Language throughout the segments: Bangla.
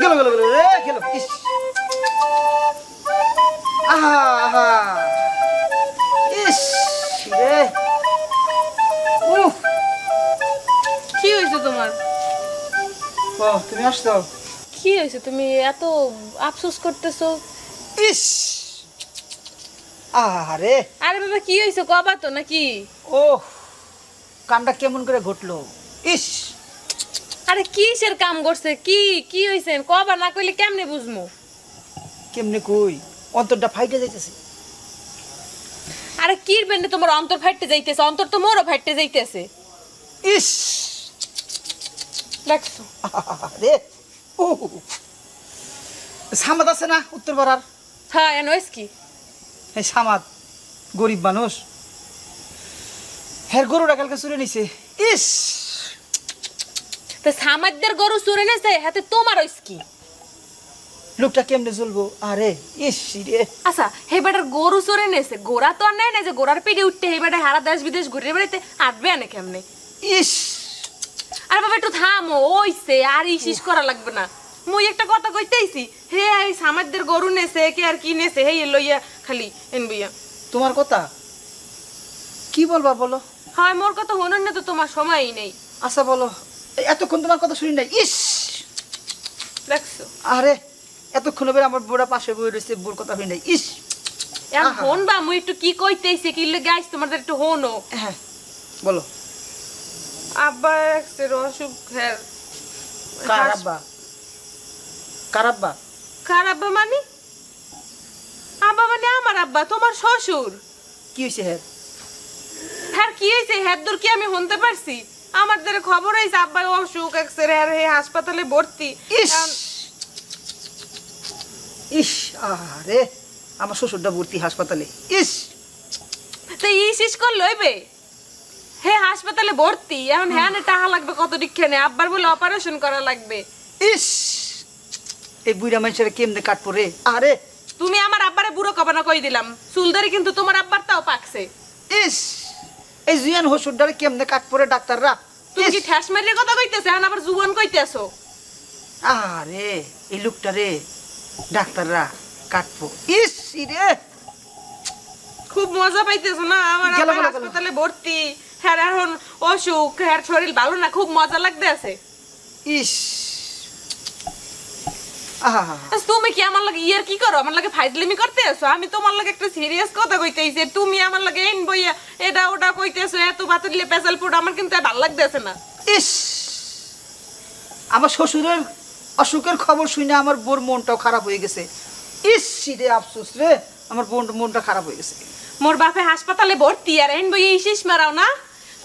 গেল গেল গেল রে গেল ইস আহা আহা ইস রে উফ কি হয়েছে তোমার? ও তুমি আসছো কি হয়েছে? তুমি এত আফসোস করতেছো? ইস আরে আরে বাবা কি হয়েছে কবা তো নাকি? ও কামটা কেমন করে ঘটলো ইস আরে কিসের কাম করছে? কি কি হয়েছে কবা না কইলে কেমনে বুঝমু? কেমনে কই অন্তরটা ফাইটে যাইতেছে আরে কির বেন্ডে তোমার অন্তর ফাইটতে যাইতেছে? অন্তর তো মোরও ফাইটতে যাইতেছে। ইস দেখছো? আরে ও সামাদ আছে না উত্তর পাড়ার? হ্যাঁ এনওয়েস কি? হ্যাঁ সামাদ গরিব মানুষ হ্যাঁ গরুটা কালকে চুরে নিছে ইস তা সামাজদের গরু চুরে নেছে হাতে তোমার হইস কি? লোকটা কেমনে চলবো আরে ইস রে আচ্ছা হে বেটার গরু চুরে নেছে গোড়া তো আর নাই না যে গোড়ার পেটে উঠতে হে বেটা হারা দেশ বিদেশ ঘুরে বেড়াইতে আটবে আনে কেমনে? ইস আরে বাবা একটু থামো ওইছে আর ইসিস করা লাগবে না। মুই একটা কথা কইতেইছি হে এই সামাজদের গরু নেছে কে আর কি নেছে হে লইয়া খালি এনবিয়া তোমার কথা কি বলবা বলো? হয় মোর কথা হনুন না তো তোমার সময়ই নেই। আচ্ছা বলো এতক্ষণ তোমার কথা শুনি নাই ইস দেখছো? আরে এতক্ষণ বের আমার বুড়া পাশে বই রয়েছে বুড় কথা শুনি নাই ইস এখন হন বা মুই একটু কি কইতেইছি কি গাইস তোমাদের একটু হনো। হ্যাঁ বলো আব্বা এক্সের অসুখ হ্যাঁ কারাব্বা কারাব্বা কার আব্বা মানে? আব্বা মানে আমার আব্বা তোমার শ্বশুর। কি হয়েছে হ্যাঁ হ্যাঁ কি হয়েছে হ্যাঁ দূর কি আমি শুনতে পারছি? আমার দ্বারা খবর হয়েছে আব্বা অসুখ এক্সের হ্যাঁ হে হাসপাতালে ভর্তি। ইস ইস আরে আমার শ্বশুরটা ভর্তি হাসপাতালে ইস তো ইসিস কর লইবে হে হাসপাতালে ভর্তি এখন হ্যাঁ না টাকা লাগবে কত দিক্ষানে আব্বার বলে অপারেশন করা লাগবে। ইস এই বুড়া মানুষের কেমনে কাট পরে আরে তুমি আমার আব্বারে বুড়ো কবানা কই দিলাম চুলদারি কিন্তু তোমার আব্বার তাও পাকছে। ইস এই জুয়ান হসুরটারে কেমনে কাট পরে ডাক্তাররা তুমি কি ঠ্যাস মারিয়ে কথা কইতেছ এখন আবার জুয়ান কইতেছো? আরে এই লোকটারে ডাক্তাররা কাটবো ইস রে খুব মজা পাইতেছো না? আমার গেল, আব্বা গেল, গেল। হাসপাতালে ভর্তি হ্যাঁ এখন অসুখ হ্যাঁ শরীর ভালো না খুব মজা লাগতে আছে। ইস আহা আচ্ছা, তুমি কি আমার লাগে ইয়ার কি করো? আমার লাগে ফাইজলিমি করতে আছো? আমি তোমার লাগে একটা সিরিয়াস কথা কইতেইছি তুমি আমার লাগে এন বইয়া এটা ওটা কইতেছো এত বাতিলে পেছাল পুরো আমার কিন্তু ভালো লাগতেছে না। ইস আমার শ্বশুরের অসুখের খবর শুনে আমার বোর মনটাও খারাপ হয়ে গেছে ইস রে আফসোস রে আমার বোন মনটা খারাপ হয়ে গেছে মোর বাপে হাসপাতালে ভর্তি আর এন বইয়া ইসিস মারাও না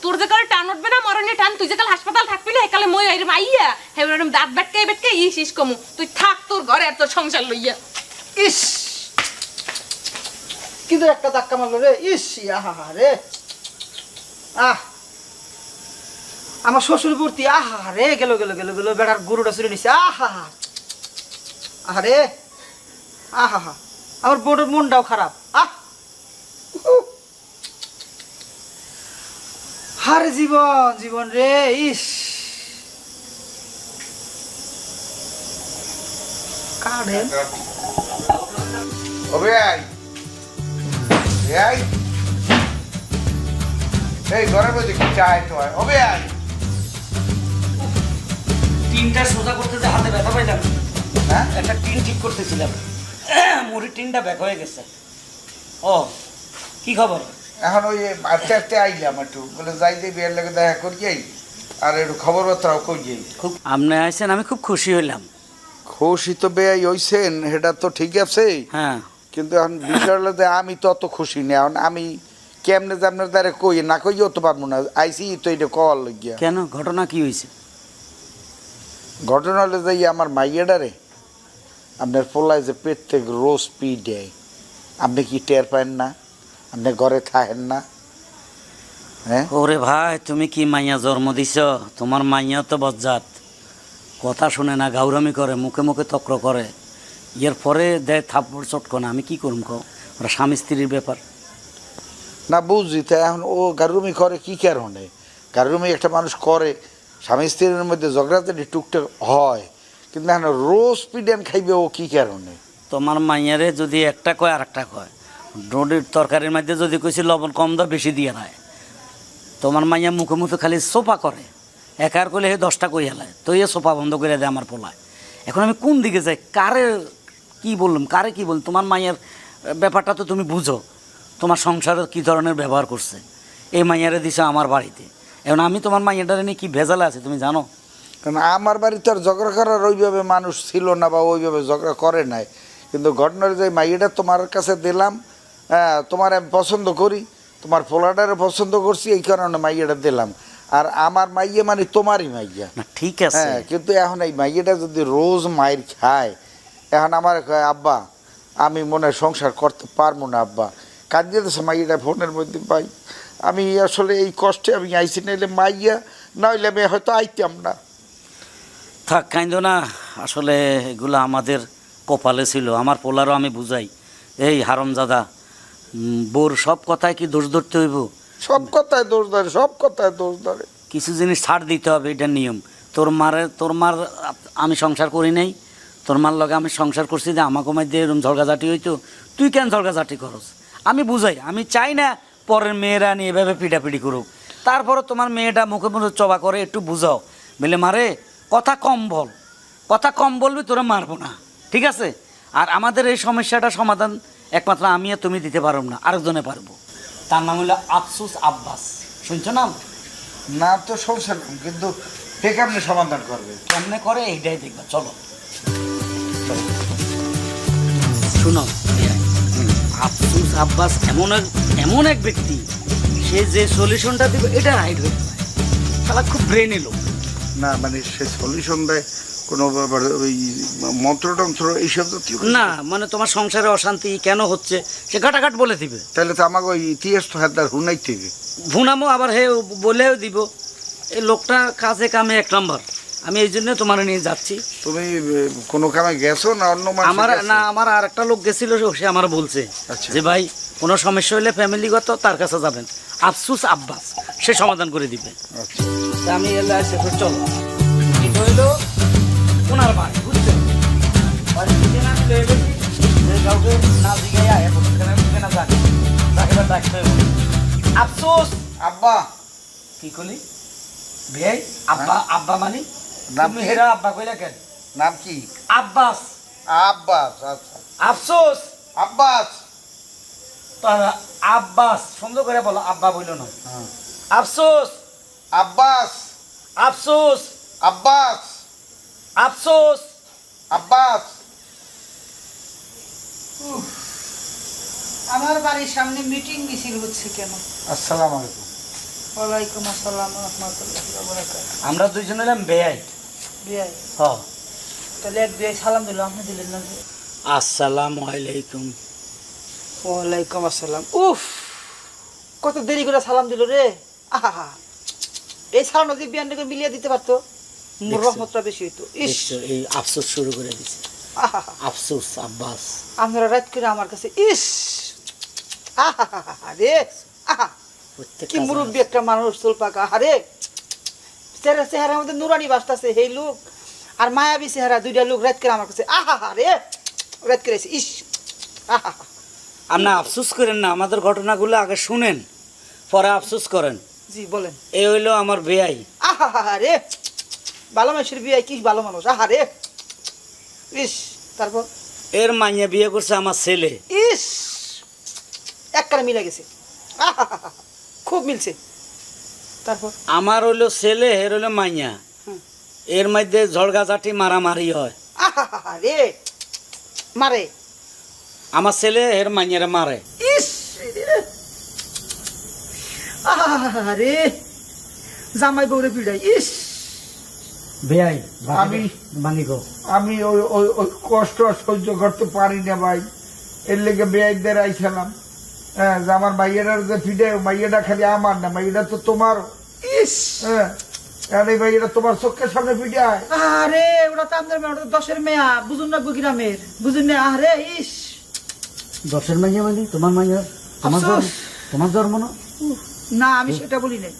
তোর যে কালে টান উঠবে না মরণে টান তুই যে কাল হাসপাতাল থাকবি না একালে মই এরম আইয়া হেরম দাঁত বেটকে বেটকে ইসিস কমু তুই থাক তোর ঘরে আর তোর সংসার লইয়া। ইস কিন্তু একটা ধাক্কা মারলো রে ইস আহা রে আহ আমার শ্বশুর ভর্তি আহা রে গেল গেল গেল গেল বেড়ার গরুটা চুরে নিছে আহা আহা রে আহা হা আমার বোনের মনটাও খারাপ আহ হারে জীবন জীবন রে ইস কাঢ়ে ওবে আই এই ঘরের মধ্যে কি চাই তো ওবে আই টিনটা সোজা করতে যে হাতে ব্যথা পাইলাম হ্যাঁ একটা টিন ঠিক করতেছিলাম মুড়ির টিনটা ব্যাক হয়ে গেছে। ও কি খবর? এখন ওই আস্তে আস্তে আইলাম একটু বলে যাই যে বিয়ের লাগে দেখা করিয়াই আর একটু খবর বার্তাও করিয়াই খুব আপনি আইছেন আমি খুব খুশি হইলাম। খুশি তো বেয়াই হইছেন সেটা তো ঠিক আছে হ্যাঁ কিন্তু এখন বিষয় হলো যে আমি তো অত খুশি না এখন আমি কেমনে যে আপনার দ্বারা কই না কইও তো পারবো না আইসি তো এটা কল গিয়া কেন ঘটনা কি হয়েছে? ঘটনা হলে যাই আমার মাইয়াডারে আপনার পোলায় যে প্রত্যেক রোজ পি দেয় আপনি কি টের পান না? আপনি ঘরে থাকেন না? হ্যাঁ ওরে ভাই তুমি কি মাইয়া জন্ম দিছ? তোমার মাইয়া তো বজ্জাত কথা শুনে না গাউরামি করে মুখে মুখে তক্র করে এর পরে দেয় থাপ্পড় চটকনা আমি কি করুম কও? ওরা স্বামী স্ত্রীর ব্যাপার না বুঝছি তা এখন ও গারুমি করে কি কারণে? গারুমি একটা মানুষ করে স্বামী স্ত্রীর মধ্যে ঝগড়াঝাটি টুকটাক হয় কিন্তু এখন রোস্ট বিরিয়ানি খাইবে ও কি কারণে? তোমার মাইয়ারে যদি একটা কয় আর একটা কয়, রোডের তরকারির মধ্যে যদি কইছি লবণ কম দাও বেশি দিয়ে নেয়, তোমার মাইয়া মুখে মুখে খালি সোপা করে, একার করলে হে 10টা কই হেলায়, তো এ সোপা বন্ধ করে দেয় আমার পোলায়। এখন আমি কোন দিকে যাই, কারে কি বললাম, কারে কি বললাম? তোমার মাইয়ার ব্যাপারটা তো তুমি বুঝো, তোমার সংসারে কী ধরনের ব্যবহার করছে, এই মাইয়ারে দিছে আমার বাড়িতে। এখন আমি তোমার মাইয়াটারে নিয়ে কী ভেজালে আছে তুমি জানো? কারণ আমার বাড়িতে আর ঝগড়া করার ওইভাবে মানুষ ছিল না বা ওইভাবে ঝগড়া করে নাই, কিন্তু ঘটনার যে মাইয়াটা তোমার কাছে দিলাম, হ্যাঁ তোমার আমি পছন্দ করি, তোমার পোলাটারে পছন্দ করছি, এই কারণে মাইয়াটা দিলাম। আর আমার মাইয়া মানে তোমারই মাইয়া, না ঠিক আছে, হ্যাঁ। কিন্তু এখন এই মাইয়াটা যদি রোজ মায়ের খায়, এখন আমার কয় আব্বা আমি মনে হয় সংসার করতে পারবো না আব্বা, কাঁদিয়ে দিয়েছে মাইয়াটা ফোনের মধ্যে পাই। আমি আসলে এই কষ্টে আমি আইসি, নাইলে মাইয়া নইলে আমি হয়তো আইতাম না। থাক কাইন্দ না, আসলে এগুলো আমাদের কপালে ছিল। আমার পোলারও আমি বুঝাই, এই হারামজাদা বোর সব কথায় কি দোষ ধরতে হইব? সব কথায় দোষ ধরে, সব কথায় দোষ ধরে। কিছু জিনিস ছাড় দিতে হবে, এটা নিয়ম। তোর মার আমি সংসার করি নাই, তোর মার লগে আমি সংসার করছি, যে আমাকে মধ্যে এরকম ঝলগাঝাটি হইতো, তুই কেন ঝলগাঝাটি করস? আমি বুঝাই, আমি চাই না পরের মেয়েরা নিয়ে এভাবে পিটাপিটি করুক। তারপরও তোমার মেয়েটা মুখে মুখে চবা করে, একটু বুঝাও, বলে মারে কথা কম বল, কথা কম বলবি, তোরা মারবো না, ঠিক আছে? আর আমাদের এই সমস্যাটা সমাধান একমাত্র আমি আর তুমি দিতে পারব না, আরেকজনে পারবো। তার নাম হলো আফসুস আব্বাস, শুনছো নাম? না তো সংসার, কিন্তু কে কেমনে সমাধান করবে, কেমনে করে এইটাই দেখবা। চলো শুনো, আফসুস আব্বাস এমন এক ব্যক্তি, সে যে সলিউশনটা দিবে এটা রাইট হয়ে যায়। তাহলে খুব ব্রেন এলো না, মানে সে সলিউশন দেয় কোনো ব্যাপার, ওই মন্ত্রতন্ত্র এইসব জাতীয় না, মানে তোমার সংসারে অশান্তি কেন হচ্ছে সে ঘাটাঘাট বলে দিবে। তাহলে তো আমাকে ওই ইতিহাস তো হাতদার হুনাইতে হবে, ভুনামো আবার হে বলেও দিব। এই লোকটা কাজে কামে 1 নম্বর, আমি এই জন্য তোমার নিয়ে যাচ্ছি। তুমি কোনো কামে গেছো না অন্য মানুষ? আমার আর একটা লোক গেছিল, সে আমার বলছে যে ভাই কোনো সমস্যা হলে ফ্যামিলিগত তার কাছে যাবেন, আফসুস আব্বাস, সে সমাধান করে দিবে। আমি এলে আসে, চলো এটা হইলো ওনার বাড়ি, বুঝছো? বাড়ি থেকে না চলে গেছি, কাউকে না জিগাইয়া এখন না যাকে তাকে ডাকতে হবে। আফসোস আব্বা। কি করলি ভাই? আব্বা আব্বা মানে তুমি হেরা আব্বা কইলা কেন? নাম কি? আব্বাস। আব্বাস, আচ্ছা। আফসোস আব্বাস, তারা আব্বাস সুন্দর করে বলো, আব্বা বইল না। আফসোস আব্বাস, আফসোস আব্বাস, আফসোস আব্বাস। আমার বাড়ির সামনে মিটিং মিছিল হচ্ছে কেন? আসসালামু আলাইকুম। ওয়ালাইকুম আসসালাম ওয়া রাহমাতুল্লাহি ওয়া বারাকাতুহু। আমরা দুইজন হলাম বেয়াই। বিয়াই? হ্যাঁ। তাহলে এক বিয়াই সালাম দিল, আপনি দিলেন না? আসসালামু আলাইকুম। ওয়ালাইকুম আসসালাম। উফ, কত দেরি করে সালাম দিল রে। আহা, এই সালাম যদি বিয়ানটাকে মিলিয়ে দিতে পারতো, মোর রহমতটা বেশি হইতো। ইস, এই আফসোস শুরু করে দিছে। আহা, আফসোস আব্বাস। আপনারা রাত করে আমার কাছে ইস, আহা রে, আহা কি মুরব্বী একটা মানুষ, চুল পাকা, আরে চেহারার মধ্যে নুরানি বাসতাছে সেই লোক, আর মায়াবী চেহারা, দুইটা লোক রাত করে আমার কাছে, আহা রে রাত করেছে। ইস, আহা। আপনি আফসোস করেন না, আমাদের ঘটনাগুলো আগে শুনেন, পরে আফসোস করেন। জি বলেন। এই হইলো আমার বেয়াই। আহা রে, ভালো মানুষের বিয়ে, কি ভালো মানুষ, আহা রে। ইস, তারপর এর মাইয়া বিয়ে করছে আমার ছেলে। ইস, একবারে মিলে গেছে, আহা খুব মিলছে। তারপর আমার হইলো ছেলে, এর হইলো মাইয়া, এর মধ্যে ঝড়গাঝাটি মারামারি হয়। আহা রে, মারে আমার ছেলে এর মাইয়ারে মারে। ইস আরে, জামাই বউরে পিড়াই। ইস, বেয়াই আমি মানিক, আমি ওই ওই ওই কষ্ট সহ্য করতে পারি না ভাই, এর লেগে বেয়াইদের আইছিলাম। হ্যাঁ, যে আমার মাইয়াটার যে ফিডে, মাইয়াটা খালি আমার না, মাইয়াটা তো তোমার। ইস, হ্যাঁ, আর এই মাইয়াটা তোমার চোখের সামনে ফিডে আয়। আরে ওরা তো আপনার মেয়ে, ওটা তো 10-এর মেয়া, বুঝুন না গ্রামের, বুঝুন না। আরে ইস, 10-এর মাইয়া মানে তোমার মাইয়া, তোমার জন্ম না? না, আমি সেটা বলি নাই।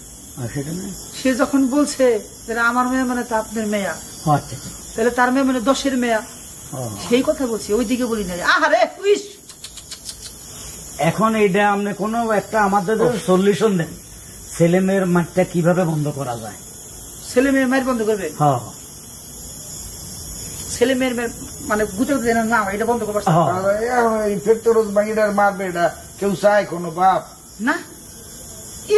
সেটা না, সে যখন বলছে যে আমার মেয়ে মানে তা আপনার মেয়া, আচ্ছা তাহলে তার মেয়ে মানে 10-এর মেয়া, সেই কথা বলছি, ওইদিকে বলি না। আহারে উইস, এখন এইটা আপনি কোনো একটা আমাদের সলিউশন দেন, ছেলে মেয়ের মাঠটা কিভাবে বন্ধ করা যায়। ছেলে মেয়ের মায়ের বন্ধ করবেন? হ্যাঁ ছেলে মেয়ের মানে গুতে গুতে না, এটা বন্ধ করবার ফেরতরোজ মাইয়ের মারবে, এটা কেউ চায় কোনো বাপ? না।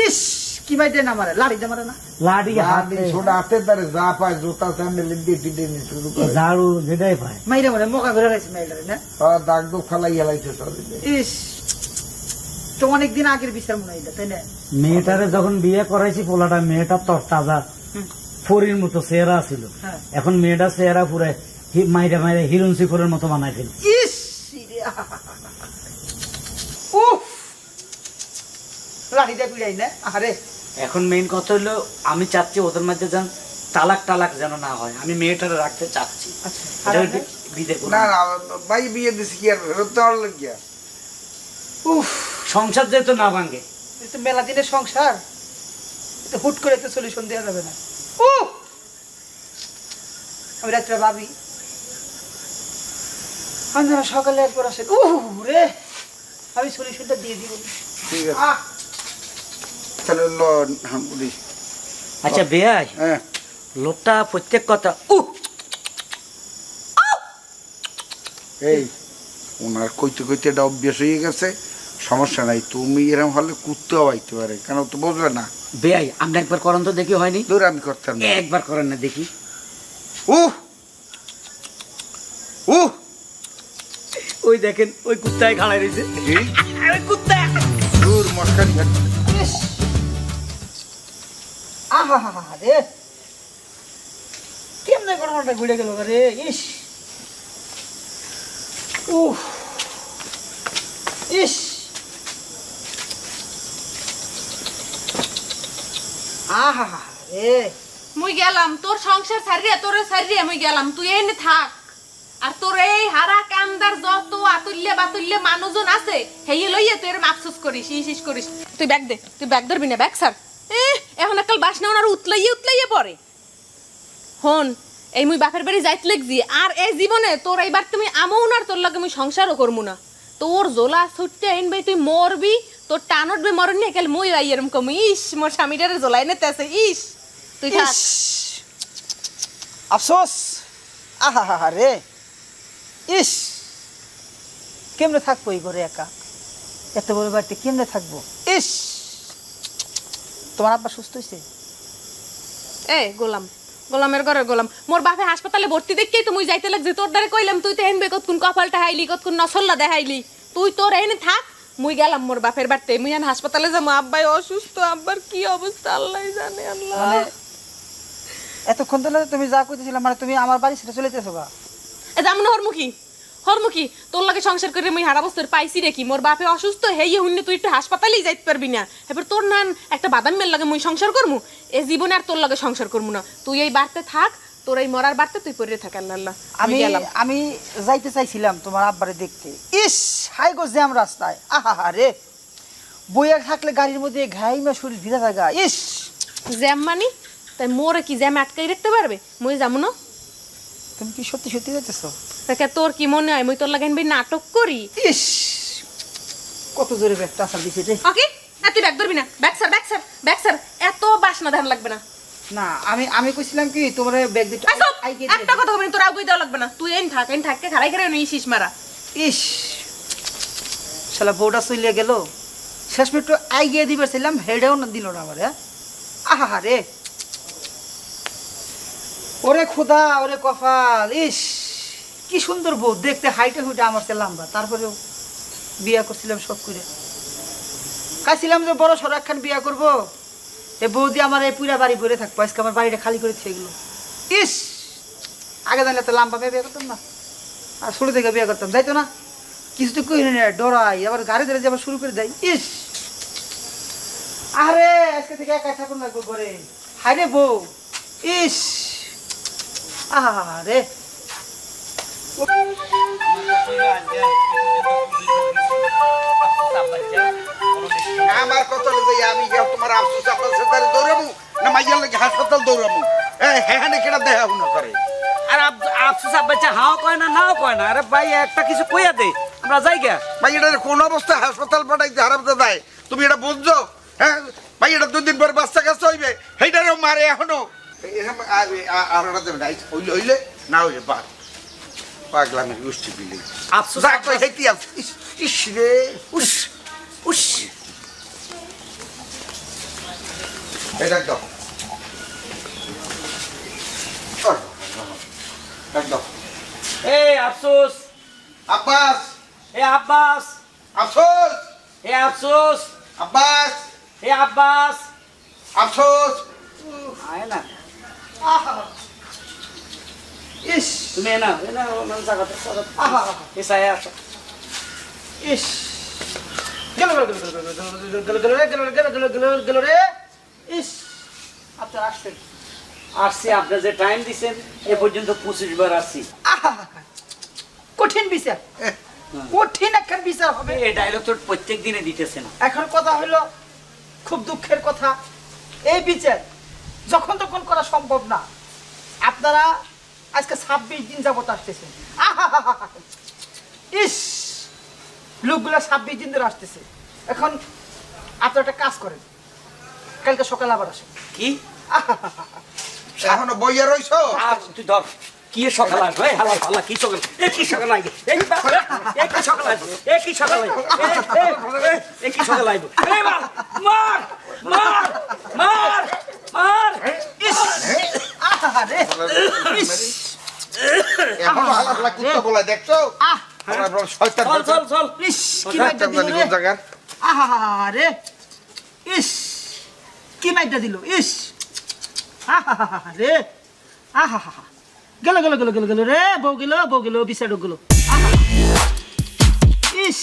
ইস কি মাইতে না মারে, লাড়ি দিয়ে মারে না? লাড়ি হাতে ছোট হাতের দ্বারে যা পায়, জোতা স্যান্ডেল দিয়ে পিটে নিয়ে শুরু করে, ঝাড়ু যেটাই পায় মাইরে মারে মোকা ঘুরে গেছে মাইলারে না? দাগ দোগ ফেলাই হেলাইছে সব। ইস, তো অনেকদিন আগের বিচার মনে হয়, তাই না? মেয়েটারে যখন বিয়ে করাইছি পোলাটা মেয়েটা তর তাজা ফরির মতো চেহারা ছিল, হ্যাঁ। এখন মেয়েটা চেহারা পুরে মাইরে মাইরে হিরোইন সিফরের মতো বানাই ফেল। ইস উফ, লাড়ি দিয়ে পিড়াই না? আরে এখন মেইন কথা হলো আমি চাচ্ছি ওদের মধ্যে যেন তালাক যেন না হয়, আমি মেয়েটারে রাখতে চাচ্ছি। আচ্ছা, এটা হইতে বিদে করব না না ভাই বিয়ে দিছি কি আর ফেরত দেওয়ার লাগিয়া? উফ, সংসার যেহেতু না ভাঙে। এটা তো মেলা দিনের সংসার, এটা হুট করে তো সলিউশন দেওয়া যাবে না। উফ, আমি রাত্রে ভাবি আপনারা সকালে একবার আসেন, রে আমি সলিউশনটা দিয়ে দিব। ঠিক আছে, তাহলে বলি। আচ্ছা বেয়াই, হ্যাঁ লোকটা প্রত্যেক কথা এই ওনার কইতে কইতে এটা অভ্যাস হয়ে গেছে, সমস্যা নাই। তুমি এরকম হলে কুত্তেও আইতে পারে, কেন তো বুঝবে না। বেয়াই আপনি একবার করেন তো দেখি, হয়নি? দূর আমি করতাম না। একবার করেন না দেখি। ওই দেখেন ওই কুত্তায় খাড়াই রয়েছে, ওই কুত্তা। দূর মশকারি ইস, আহা হা হা রে, কেমনে ঘটনাটা ঘুরে গেল রে। ইস উফ, ইস আহা হা রে। মুই গেলাম তোর সংসার ছাড়িয়ে, তোরে ছাড়িয়ে মুই গেলাম, তুই এনে থাক। আর তোর এই হারা কামদার যত আতুল্যে বাতুল্যে মানুষজন আছে, হেই লইয়ে তুই এরম আফসোস করিস, ইস করিস। তুই ব্যাগ দে, তুই ব্যাগ ধরবি না, ব্যাগ স্যার। এখন একাল বাস না আর উতলাইয়ে পরে। হন, এই মুই বাপের বাড়ি যাইতে লাগছি, আর এই জীবনে তোর এইবার তুমি আমও না, তোর লাগে মুই সংসারও করবো না। তোর জোলা ছুটতে আইন ভাই, তুই মরবি, তোর টান উঠবে মরণ নিয়ে, একাল মুই আই এরম কম। ইস মোর স্বামীটারে জোলাই নিতে আছে। ইস তুই থাক। ইস, আফসোস, আহা হা হা রে। ইস, কেমনে থাকবো এই ঘরে একা, এত বড় বাড়িতে কেমনে থাকবো? ইস, তোমার আব্বা সুস্থ হয়েছে? গোলামের ঘরের গোলাম, মোর বাপে হাসপাতালে ভর্তি দেখেই তো মুই যাইতে লাগছে। তোর দ্বারা কইলাম তুই তো এনবে কতক্ষণ কপালটা হাইলি, কতক্ষণ নসল্লা দেখাইলি। তুই তোর এনে থাক, মুই গেলাম মোর বাপের বাড়িতে। মুই এখন হাসপাতালে যাবো, আব্বাই অসুস্থ, আব্বার কি অবস্থা আল্লাহ জানে। আল্লাহ, মানে এতক্ষণ ধরে তুমি যা কইতেছিলাম, মানে তুমি আমার বাড়ি ছেড়ে চলে যেতেছো? যাম না হরমুখী, তোর লাগে সংসার করে মুই হারা বছর পাইছি রে কি। মোর বাপে অসুস্থ, হেই হুন্নে তুই একটু হাসপাতালেই যাইতে পারবি না। এবার তোর নান একটা বাদাম মেল লাগে মুই সংসার করমু, এ জীবনে আর তোর লাগে সংসার করমু না। তুই এই বাড়তে থাক, তোর এই মরার বাড়তে তুই পড়ে থাক। আল্লাহ, আমি যাইতে চাইছিলাম তোমার আব্বারে দেখতে। ইস, হাই গো জ্যাম রাস্তায়, আহা হা রে, বইয়া থাকলে গাড়ির মধ্যে ঘাইমা শরীর ভিজা থাকা। ইস, জ্যাম মানি তাই মোরে কি জ্যাম আটকাই রাখতে পারবে? মুই যাবো না। তুমি কি সত্যি সত্যি যাইতেছো? তোর কি মনে হয় মুই তোর লাগাইন ভাই নাটক করি? ইস, কত জোরে ব্যাগটা আসার দিছে রে। ওকে, তুই ব্যাগ ধরবি না, ব্যাগ স্যার, এত বাসনা ধান লাগবে না। না, আমি কইছিলাম কি তোমার ব্যাগ দিতে একটা কথা বলি, তোর আগুই দেওয়া লাগবে না। তুই এন থাকতে খারাই করে নিয়ে শীষ মারা। ইস, শালা বউটা চলিয়ে গেল, শেষ মিনিট আইগিয়ে দিবার ছিলাম, হেডেও না দিল না আমার। আহা রে, ওরে খোদা, ওরে কপাল। ইস, কি সুন্দর বউ দেখতে, হাইটে হুইটে আমার চেয়ে লম্বা, তারপরেও বিয়া করছিলাম শখ করে। কাইছিলাম যে বড় সড়ো একখান বিয়া করবো, এ বউ দিয়ে আমার এই পুরা বাড়ি ভরে থাকবো। আজকে আমার বাড়িটা খালি করে এগুলো। ইস, আগে জানলে তো লম্বা মেয়ে বিয়ে করতাম না, আর ছোট থেকে বিয়ে করতাম, যাইতো না। কিছু তো কই না, ডরাই, আবার গাড়ি ধরে যাবার শুরু করে দেয়। ইস, আরে আজকে থেকে একাই থাকুন লাগবো ঘরে। হায় রে বউ, ইস, আরে আমার কথা আমি তোমার আফসোস আপনার সাথে দৌড়াবো না মাইয়ার লাগে হাসপাতাল দৌড়াবো? হ্যাঁ কেটা দেখা না করে আর আফসোস আব্বাচ্চা হাও কয় না নাও কয় না। আরে ভাই একটা কিছু কইয়া দে, আমরা যাই গা। ভাই এটা কোন অবস্থায় হাসপাতাল পাঠাইতে হারামতে দেয় তুমি এটা বুঝছো? হ্যাঁ ভাই এটা 2 দিন পর বাচ্চা কাছে হইবে, সেইটারও মারে এখনো। আর ওটা দেবে না, হইলে না হইলে পাগলামি গোষ্ঠী বিলি। আফসোস ইস রে উস উস এটা দাও একদম। এই আফসোস আব্বাস এ আব্বাস আফসোস এ আফসোস আব্বাস এ আব্বাস আফসোস। আয় না আহা ইস তুমি না মানে জায়গাতে আহা এসায় আসো। ইস গেল গেল গেল গেল গেল গেল গেল গেল গেল গেল রে। ইস আপনার আসছেন? আসছি, আপনি যে টাইম দিছেন এ পর্যন্ত 25 বার আসছি। আহা কঠিন বিচার, কঠিন একটা বিচার হবে। এই ডায়লগ তো প্রত্যেক দিনে দিতেছেন। এখন কথা হলো খুব দুঃখের কথা, এই বিচার যখন তখন করা সম্ভব না। আপনারা আজকে 26 দিন যাবত আসতেছেন। ইস লোকগুলা 26 দিন ধরে আসতেছে। এখন আপনারা একটা কাজ করেন, কালকে সকালে আবার আসেন। কি এখনো বইয়া রইছো? তুই ধর কি সকাল আসবে? হালাল হালা কি সকাল? এ কি সকাল আইবে? এই কি সকাল আসবে? এ কি সকাল আইবে? এ কি সকাল আইবে? এই মার মার মার মার মার। ইস আরে ইস এখনো হালালা কুত্তা বলা দেখছো? আহ শয়তান চল চল চল। ইস কি মাইটা দিল রে। জায়গার আরে ইস কি মাইটা দিল। ইস রে আহা গেল গেল গেল গেল গেল রে। বউ গেল বিচার গেল। ইস